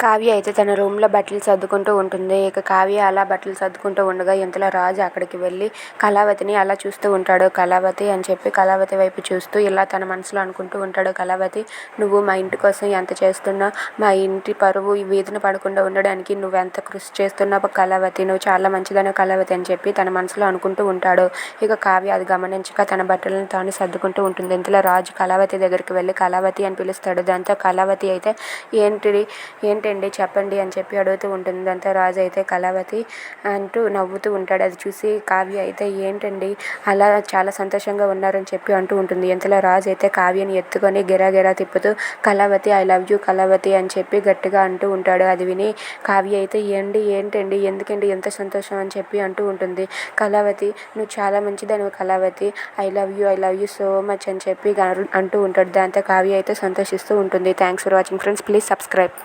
కావ్య అయితే తన రూమ్లో బట్టలు సర్దుకుంటూ ఉంటుంది. ఇక కావ్య అలా బట్టలు సర్దుకుంటూ ఉండగా ఇంతలో రాజు అక్కడికి వెళ్ళి కళావతిని అలా చూస్తూ ఉంటాడు. కళావతి అని చెప్పి కళావతి వైపు చూస్తూ ఇలా తన మనసులో అనుకుంటూ ఉంటాడు. కళావతి, నువ్వు మా ఇంటి కోసం ఎంత చేస్తున్నావు, మా ఇంటి పరువు ఈ వీధిన పడకుండా ఉండడానికి నువ్వెంత కృషి చేస్తున్నావు కళావతి, నువ్వు చాలా మంచిదైన కళావతి అని చెప్పి తన మనసులో అనుకుంటూ ఉంటాడు. ఇక కావ్య అది గమనించక తన బట్టలను తాను సర్దుకుంటూ ఉంటుంది. ఇంతలో రాజు కళావతి దగ్గరికి వెళ్ళి కళావతి అని పిలుస్తాడు. దాంతో కళావతి అయితే ఏంటండి చెప్పండి అని చెప్పి అడుగుతూ ఉంటుంది. దాంతో రాజు అయితే కళావతి అంటూ నవ్వుతూ ఉంటాడు. అది చూసి కావ్య అయితే ఏంటండి అలా చాలా సంతోషంగా ఉన్నారని చెప్పి అంటూ ఉంటుంది. ఇంతలో రాజు అయితే కావ్యని ఎత్తుకొని గిరాగిరా తిప్పుతూ Kalavathi, I love you Kalavathi అని చెప్పి గట్టిగా అంటూ ఉంటాడు. అది విని కావ్య అయితే ఏంటండి ఎందుకండి ఎంత సంతోషం అని చెప్పి అంటూ ఉంటుంది. కళావతి, నువ్వు చాలా మంచిదానివి Kalavathi, I love you so much అని చెప్పి అంటూ ఉంటాడు. దాంతో కావ్య అయితే సంతోషిస్తూ ఉంటుంది. Thanks for watching friends, please subscribe.